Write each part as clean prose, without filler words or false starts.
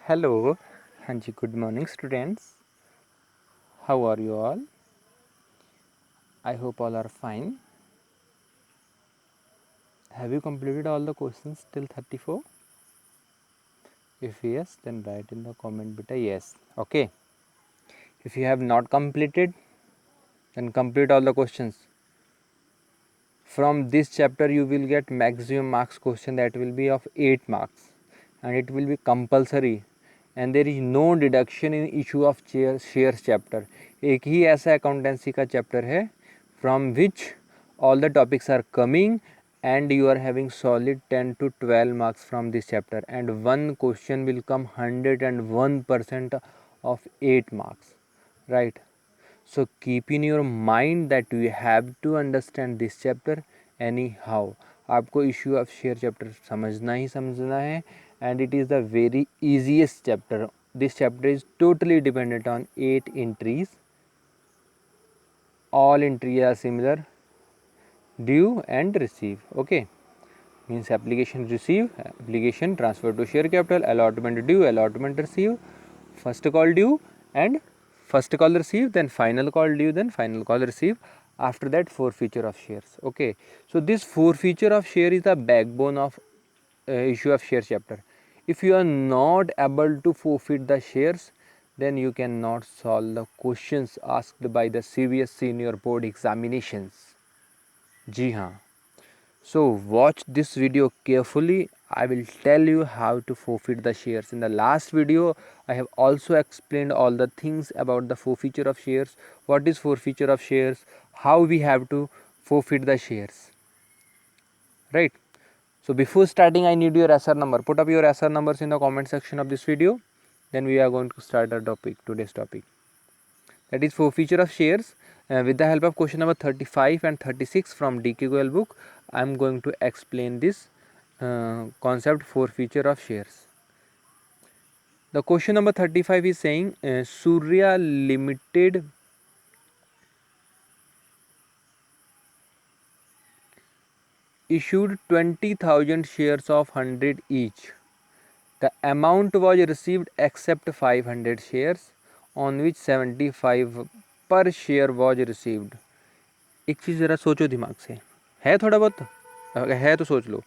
Hello, Hanji. Good morning, students. How are you all? I hope all are fine. Have you completed all the questions till 34? If yes, then write in the comment beta yes. Okay. If you have not completed, then complete all the questions. From this chapter, you will get maximum marks question that will be of 8 marks, and it will be compulsory. And there is no deduction in issue of shares chapter. एक ही ऐसा accountancy का chapter है from which all the topics are coming and you are having solid 10 to 12 marks from this chapter, and one question will come 101% of 8 marks, right? So keep in your mind that you have to understand this chapter anyhow. आपको issue of share chapter समझना ही समझना है, and it is the very easiest chapter. This chapter is totally dependent on 8 entries. All entries are similar: due and receive. Okay, means application receive, application transfer to share capital, allotment due, allotment receive, first call due and first call receive, then final call due, then final call receive. After that, forfeiture of shares. Okay, so this forfeiture of share is the backbone of issue of share chapter. If you are not able to forfeit the shares, then you cannot solve the questions asked by the CBSE senior board examinations. जी हाँ. So watch this video carefully. I will tell you how to forfeit the shares. In the last video, I have also explained all the things about the forfeiture of shares. What is forfeiture of shares? How we have to forfeit the shares. Right? So before starting, I need your SR number. Put up your SR numbers in the comment section of this video. Then we are going to start our topic, today's topic. That is forfeiture of shares. With the help of question number 35 and 36 from DK Goyal book, I am going to explain this concept forfeiture of shares. The question number 35 is saying Surya Limited issued 20,000 shares of 100 each. The amount was received except 500 shares on which 75 per share was received. एक चीज़ ज़रा सोचो दिमाग से, है थोड़ा बहुत, अगर है तो सोच लो.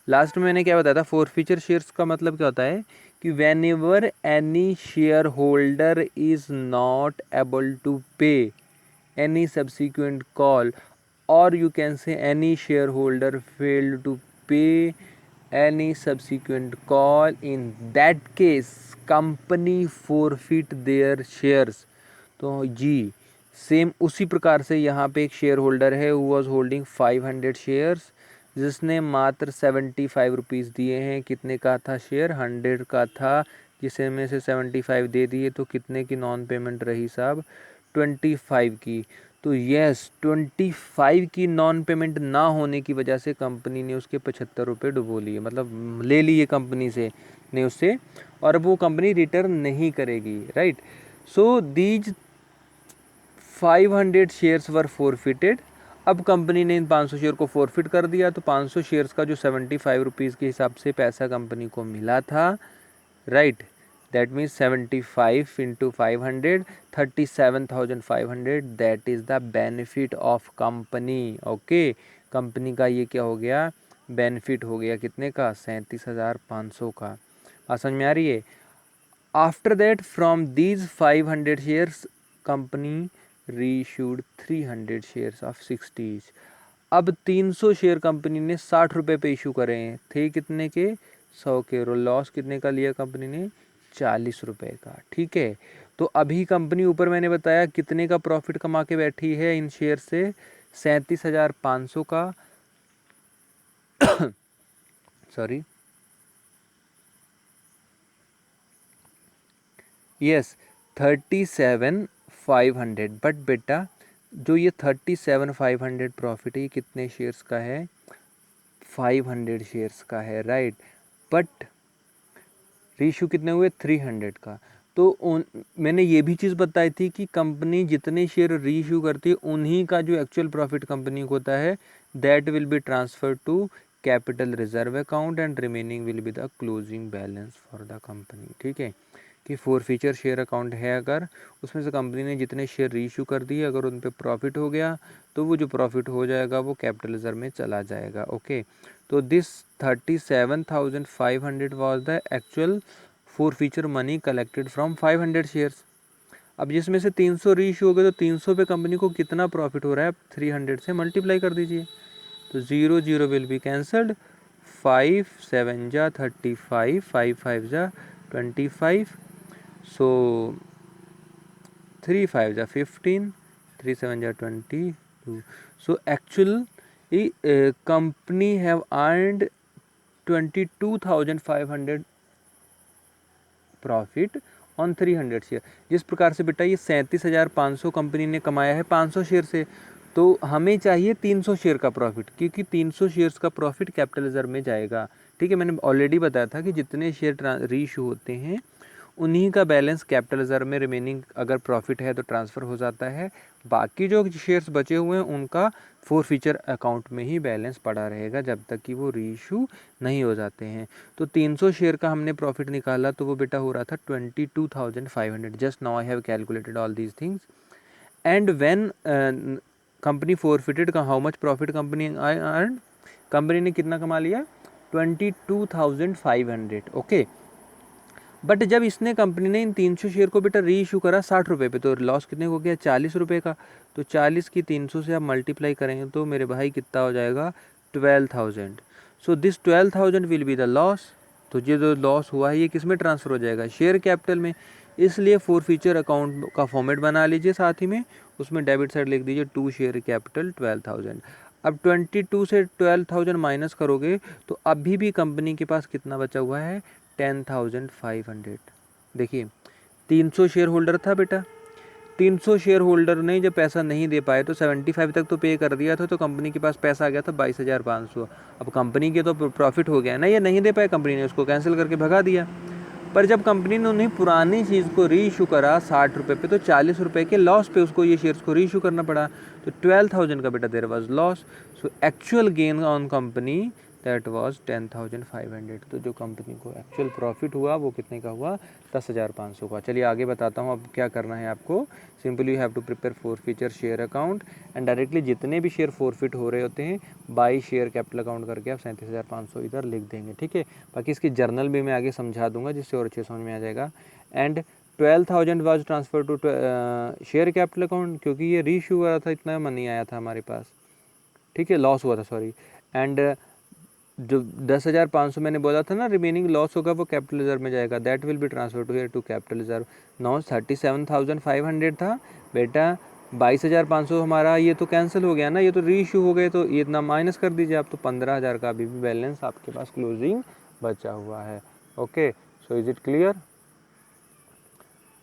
लास्ट में मैंने क्या बताया था, फोरफीचर शेयर्स का मतलब क्या होता है कि whenever any share holder is not able to pay any subsequent call, और you can say any share holder failed to pay any subsequent call, in that case company forfeit their shares. तो जी same उसी प्रकार से यहाँ पे एक share holder है हु वॉज होल्डिंग 500 शेयर्स, जिसने मात्र 75 रुपीज़ दिए हैं. कितने का था शेयर? 100 का था, जिसे में से 75 दे दिए, तो कितने की नॉन पेमेंट रही साहब? 25 की. तो यस, 25 की नॉन पेमेंट ना होने की वजह से कंपनी ने उसके 75 रुपये डुबो लिए, मतलब ले लिए कंपनी से ने उससे, और वो कंपनी रिटर्न नहीं करेगी. Right. So these 500 shares were forfeited. अब कंपनी ने इन 500 शेयर को फोरफिट कर दिया, तो 500 शेयर्स का जो 75 रुपीज़ के हिसाब से पैसा कंपनी को मिला था, right, that means 75 into 500, 37,500, that is the benefit of company. Okay, company का ये क्या हो गया? बेनिफिट हो गया. कितने का? 37,500 का. समझ में आ रही है? After that from these 500 shares company reissued 300 shares of 60 each. अब 300 शेयर कंपनी ने 60 रुपये पे इशू करे हैं. थे कितने के? 100 के. और लॉस कितने का लिया कंपनी ने? 40 रुपये का. ठीक है. तो अभी कंपनी ऊपर मैंने बताया कितने का प्रॉफिट कमा के बैठी है इन शेयर से? 37,500 का. Sorry, yes, 37,500. बट बेटा जो ये 37,500 प्रॉफिट है, ये कितने शेयर्स का है? 500 शेयर्स का है. राइट. बट रीइश्यू कितने हुए? 300 का. तो मैंने ये भी चीज़ बताई थी कि कंपनी जितने शेयर रीइश्यू करती है, उन्हीं का जो एक्चुअल प्रॉफिट कंपनी को होता है, that will be transfer to capital reserve account and remaining will be the closing balance for the company. ठीक है, कि फोरफीचर शेयर अकाउंट है, अगर उसमें से कंपनी ने जितने शेयर रीइशू कर दिए, अगर उन पे प्रॉफिट हो गया तो वो जो प्रॉफिट हो जाएगा वो कैपिटल रिजर्व में चला जाएगा। ओके, तो this 37,500 was the actual forfeiture money collected from 500 shares. अब जिसमें से 300 रीइशू हो गए तो 300 पे कंपनी को कितना प्रॉफिट हो रहा है, 300 से मल्टीप्लाई कर दीजिए, तो 0 0 विल बी कैंसल्ड, 5 7 जा 35, 5 5 जा 25, so 3 5 जा 15, 3 7 जा 22, so actually company have earned 22,500 profit on 300 share. जिस प्रकार से बेटा ये 37,500 कंपनी ने कमाया है 500 शेयर से, तो हमें चाहिए 300 शेयर का प्रॉफिट, क्योंकि 300 शेयर्स का प्रॉफिट कैपिटल रिजर्व में जाएगा। ठीक है, मैंने ऑलरेडी बताया था कि जितने शेयर रीइशू होते हैं उन्हीं का बैलेंस कैपिटल रिजर्व में रिमेनिंग अगर प्रॉफिट है तो ट्रांसफ़र हो जाता है, बाकी जो शेयर्स बचे हुए हैं उनका फोरफीचर अकाउंट में ही बैलेंस पड़ा रहेगा जब तक कि वो रीइशू नहीं हो जाते हैं। तो 300 शेयर का हमने प्रॉफिट निकाला तो वो बेटा हो रहा था 22,500। Just now I have calculated all these things and when company forfeited, how much profit company earn, company ने कितना कमा लिया, 22,500। ओके, बट जब इसने कंपनी ने इन 300 शेयर को बेटा रीइशू करा 60 रुपये पे, तो लॉस कितने को गया, 40 रुपये का। तो 40 की 300 से आप मल्टीप्लाई करेंगे तो मेरे भाई कितना हो जाएगा, 12,000। So this 12,000 will be the loss. तो ये जो लॉस हुआ है ये किस में ट्रांसफ़र हो जाएगा, शेयर कैपिटल में। इसलिए फोरफीचर अकाउंट का फॉर्मेट बना लीजिए, साथ ही में उसमें डेबिट साइड लिख दीजिए 2 शेयर कैपिटल 12,000। अब 22 से 12,000 माइनस करोगे तो अभी भी कंपनी के पास कितना बचा हुआ है, 10,500। देखिए 300 शेयर होल्डर था बेटा, 300 शेयर होल्डर ने जब पैसा नहीं दे पाए तो 75 तक तो पे कर दिया था, तो कंपनी के पास पैसा आ गया था 22,500। अब कंपनी के तो प्रॉफिट हो गया ना, ये नहीं दे पाए, कंपनी ने उसको कैंसिल करके भगा दिया। पर जब कंपनी ने उन्हें पुरानी चीज़ को रीइशू करा 60 रुपये पे, तो 40 रुपये के लॉस पे उसको ये शेयर्स को रीइशू करना पड़ा, तो 12,000 का बेटा there was loss. So actual gain on company that was 10,500। तो जो कंपनी को एक्चुअल प्रॉफिट हुआ वो कितने का हुआ, 10,500 का। चलिए आगे बताता हूँ अब क्या करना है आपको। Simply you have to prepare forfeiture share account and directly जितने भी शेयर फोरफिट हो रहे होते हैं बाई शेयर कैपिटल अकाउंट करके आप 37,500 इधर लिख देंगे। ठीक है, बाकी इसकी जर्नल भी मैं आगे समझा दूंगा जिससे और अच्छे समझ में आ जाएगा। And 12,000 was transfer to share capital account, क्योंकि ये रीइशू हुआ था, इतना मनी आया था हमारे पास। ठीक है, लॉस हुआ था, सॉरी। एंड जो 10,500 मैंने बोला था ना रिमेनिंग लॉस होगा वो कैपिटल रिजर्व में जाएगा, that will be transfer to here to capital reserve. Now 37,500 था बेटा, 22,500 हमारा ये तो कैंसिल हो गया ना, ये तो रीइशू हो गए, तो ये इतना माइनस कर दीजिए आप, तो 15,000 का अभी भी बैलेंस आपके पास क्लोजिंग बचा हुआ है। Okay, so is it clear?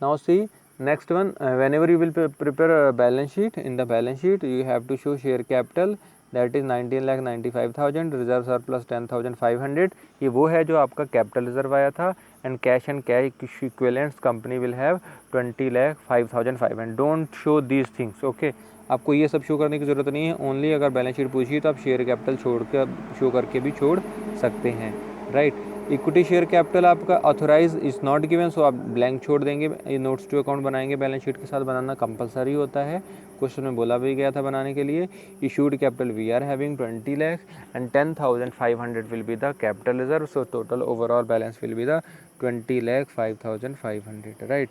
Now see next one, whenever you will prepare a balance sheet, in the balance sheet you have to show share capital that is 19,95,000, reserve surplus 10,500, ये वो है जो आपका capital reserve आया था। And cash and cash equivalents company will have 20,05,500। Don't show these things. Okay, आपको ये सब शो करने की ज़रूरत नहीं है, ओनली अगर बैलेंस शीट पूछिए तो आप शेयर कैपिटल छोड़ कर शो करके भी छोड़ सकते हैं, राइट। इक्विटी शेयर कैपिटल आपका ऑथोराइज इज नॉट गिवन, सो आप ब्लैंक छोड़ देंगे। ये नोट्स टू अकाउंट बनाएंगे बैलेंस शीट के साथ, बनाना कंपलसरी होता है, क्वेश्चन में बोला भी गया था बनाने के लिए। Issued capital we are having 20 lakh and 10,500 will be the capital reserve, so total overall balance will be the 20,05,500, right.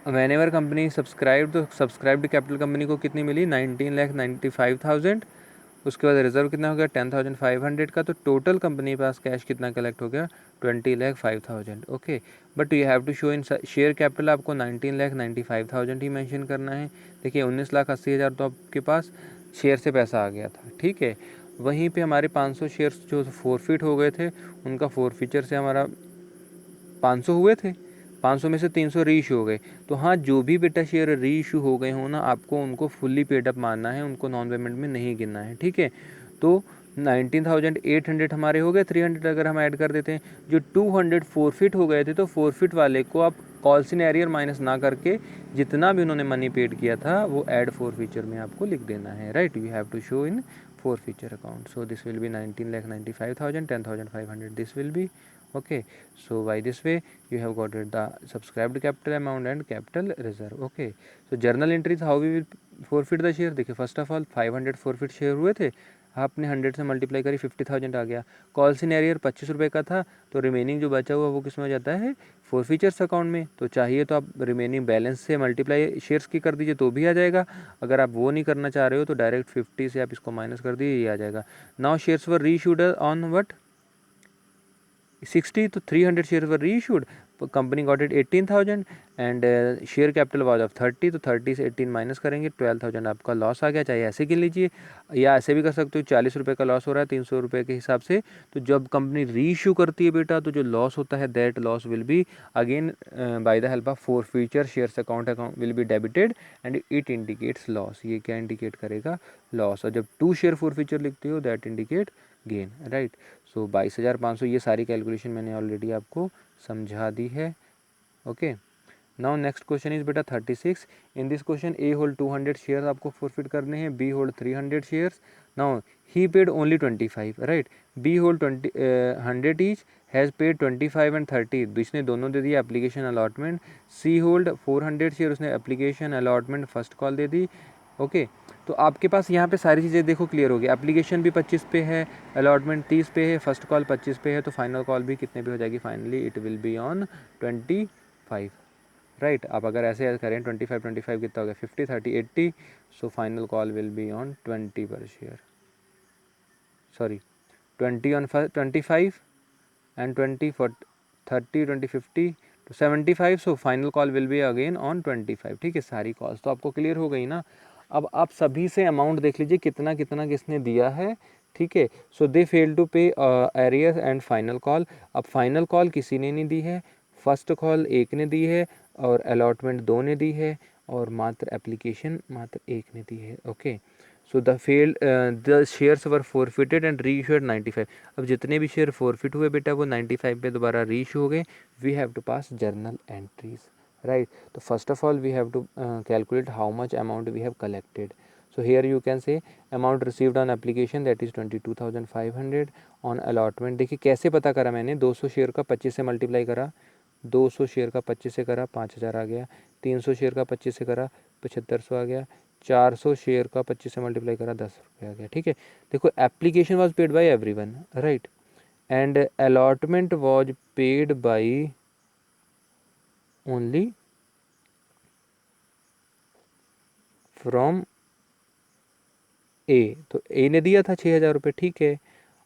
Whenever company subscribe, तो सब्सक्राइब्ड कैपिटल कंपनी को कितनी मिली, 19,95,000। उसके बाद रिजर्व कितना हो गया, 10,500 का। तो टोटल कंपनी के पास कैश कितना कलेक्ट हो गया, 20,05,000। Okay, but you have to show in share capital, आपको 19,95,000 ही मेंशन करना है। देखिए 19,80,000 तो आपके पास शेयर से पैसा आ गया था, ठीक है। वहीं पे हमारे 500 शेयर्स जो फोरफिट हो गए थे, उनका फोरफीचर से हमारा 500 हुए थे, 500 में से 300 रीइशू हो गए। तो हाँ, जो भी बेटा शेयर रीइशू हो गए हो ना, आपको उनको फुल्ली पेड अप मानना है, उनको नॉन पेमेंट में नहीं गिनना है, ठीक है। तो 19,800 हमारे हो गए, 300 अगर हम ऐड कर देते हैं, जो 200 फोरफिट हो गए थे, तो फोरफिट वाले को आप कॉल्स इन एरियर माइनस ना करके जितना भी उन्होंने मनी पेड किया था वो ऐड फोरफीचर में आपको लिख देना है, right. You have to show in forfeiture account. So this will be 19,95,000, 10,500 this will be. Okay, so by this way you have got it, the subscribed capital amount and capital reserve. Okay, so journal entries how we will forfeit the share. देखिए first of all 500 forfeit share हुए थे, आपने 100 से multiply करी 50,000 आ गया। Calls in arrear 25 रुपये का था, तो रिमेनिंग जो बचा हुआ वो किस में जाता है, फोरफीचर्स अकाउंट में। तो चाहिए तो आप रिमेनिंग बैलेंस से मल्टीप्लाई शेयर्स की कर दीजिए तो भी आ जाएगा। अगर आप वो नहीं करना चाह रहे हो तो डायरेक्ट 50 से आप इसको माइनस कर दीजिए, ये आ जाएगा। Now shares were reissued on what 60, तो 300 share were reissued, company got it 18,000 and share capital was of 30, तो 30 से 18 माइनस करेंगे 12,000 आपका लॉस आ गया। चाहे ऐसे गिन लीजिए या ऐसे भी कर सकते हो, 40 रुपये का लॉस हो रहा है 300 रुपये के हिसाब से। तो जब कंपनी रीइश्यू करती है बेटा, तो जो लॉस होता है that loss will be again by the help of forfeiture shares account will be debited and it indicates loss. ये क्या इंडिकेट करेगा, लॉस। और जब 2 शेयर फॉरफीचर लिखते हो दैट इंडिकेट गेन, राइट। सो 22,500 ये सारी कैलकुलेशन मैंने ऑलरेडी आपको समझा दी है। Okay, now next question is बेटा 36। In this question A hold 200 share आपको फॉरफिट करने हैं, B hold 300 shares. Now he paid only 25, right. B hold 100 each, has paid 25 and 30, इसने दोनों दे दिया application allotment. C hold 400 share, उसने application allotment first call दे दी। ओके, तो आपके पास यहाँ पे सारी चीज़ें देखो क्लियर हो गई। एप्लीकेशन भी 25 पे है, अलॉटमेंट 30 पे है, फर्स्ट कॉल 25 पे है, तो फाइनल कॉल भी कितने पे हो जाएगी, finally it will be on 25, right. आप अगर ऐसे करें 25 कितना हो गया 50 30 80, so final call will be on 20 पर share, sorry 20 on 25 and 20 for 30 20 50 to 75, so final call will be again on 25। ठीक है, सारी कॉल्स तो आपको क्लियर हो गई ना। अब आप सभी से अमाउंट देख लीजिए कितना कितना किसने दिया है। ठीक है, सो दे फेल टू पे एरियर एंड फाइनल कॉल। अब फाइनल कॉल किसी ने नहीं दी है, फर्स्ट कॉल एक ने दी है, और अलॉटमेंट 2 ने दी है, और मात्र एप्लीकेशन मात्र एक ने दी है। Okay, so the shares were forfeited and reissued 95। अब जितने भी शेयर फॉरफिट हुए बेटा वो 95 पे दोबारा रीइश्यू हो गए। We have to pass journal entries, right. तो first of all we have to calculate how much amount we have collected. So here you can say amount received on application that is 22,500 on allotment। देखिए कैसे पता करा मैंने, 200 share का 25 से multiply करा, 200 share का 25 से करा 5,000 आ गया, 300 शेयर का 25 से करा 7500 आ गया, 400 शेयर का 25 से मल्टीप्लाई करा 10 रुपये आ गया। ठीक है, देखो application was paid by everyone, right, and allotment was paid by only from A, तो ए ने दिया था 6,000 रुपये, ठीक है।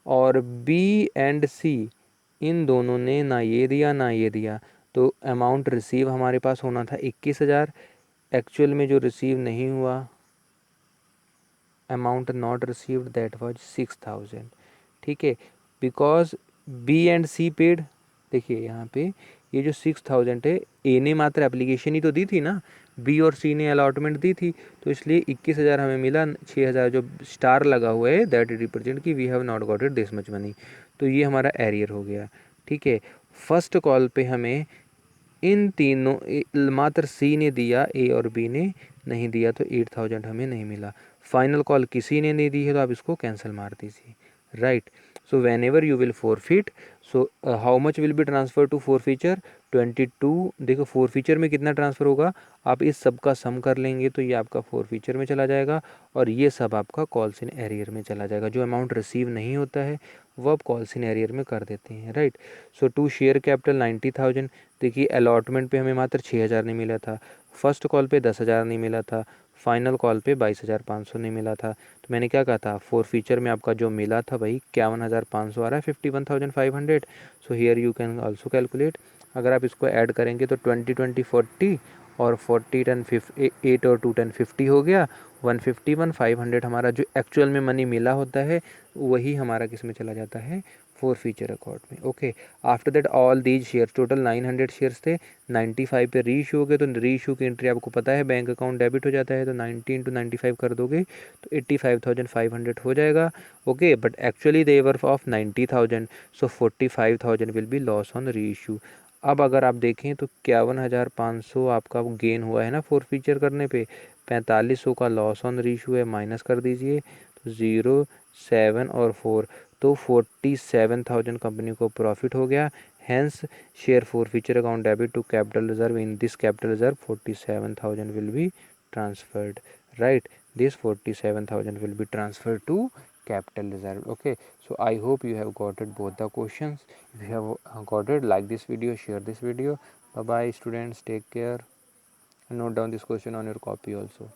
और बी एंड सी इन दोनों ने ना ये दिया ना ये दिया, तो अमाउंट रिसीव हमारे पास होना था 21,000, एक्चुअल में जो रिसीव नहीं हुआ amount not received that was 6,000। ठीक है, because B and C paid, देखिए यहाँ पे ये जो 6,000 है, ए ने मात्र एप्लीकेशन ही तो दी थी ना, बी और सी ने अलॉटमेंट दी थी, तो इसलिए 21,000 हमें मिला। 6,000 जो स्टार लगा हुआ है दैट रिप्रेजेंट कि we have not got it this much money, तो ये हमारा एरियर हो गया। ठीक है, फर्स्ट कॉल पे हमें इन तीनों मात्र सी ने दिया, ए और बी ने नहीं दिया, तो 8,000 हमें नहीं मिला। फाइनल कॉल किसी ने नहीं दी है, तो आप इसको कैंसिल मार दीजिए, right. So whenever you will forfeit, so how much will be transfer to forfeiture 22। देखो फॉरफीचर में कितना ट्रांसफ़र होगा, आप इस सब का सम कर लेंगे तो ये आपका फॉरफीचर में चला जाएगा, और ये सब आपका कॉल्स इन एरियर में चला जाएगा। जो अमाउंट रिसीव नहीं होता है वो आप कॉल्स इन एरियर में कर देते हैं, right. So to share capital 90,000, देखिए अलॉटमेंट पे हमें मात्र 6,000 नहीं मिला था, फर्स्ट कॉल पे 10,000 नहीं मिला था, फाइनल कॉल पे 22,500 नहीं मिला था। तो मैंने क्या कहा था, फॉरफीचर में आपका जो मिला था भाई 51,500 आ रहा है, 51,500। So here you can also calculate, अगर आप इसको ऐड करेंगे तो 20 20 40 और 40 10 8 और 2 10 50 हो गया, 151,500 हमारा जो एक्चुअल में मनी मिला होता है वही हमारा किस में चला जाता है, फॉरफीचर अकाउंट में। Okay, after that all these share, total 900 shares थे, 95 पे रीइश्यू हो गए, तो रीइश्यू की एंट्री आपको पता है बैंक अकाउंट डेबिट हो जाता है, तो 90 × 95 कर दोगे तो 85,500 हो जाएगा। Okay, but actually they were of 90,000, so 45,000 will be loss on reissue. अब अगर आप देखें तो 51,500 आपका गेन हुआ है ना फॉरफीचर करने पे, 4500 का लॉस ऑन रीइश्यू है, माइनस कर दीजिए, तो 0, 7 और 4, तो 47,000 कंपनी को प्रॉफिट हो गया. Hence share forfeiture account debit to capital reserve. In this capital reserve 47,000 will be transferred, right? This 47,000 will be transferred to capital reserve. Okay, so I hope you have got it both the questions. If you have got it, like this video, share this video. Bye bye students, take care, and note down this question on your copy also.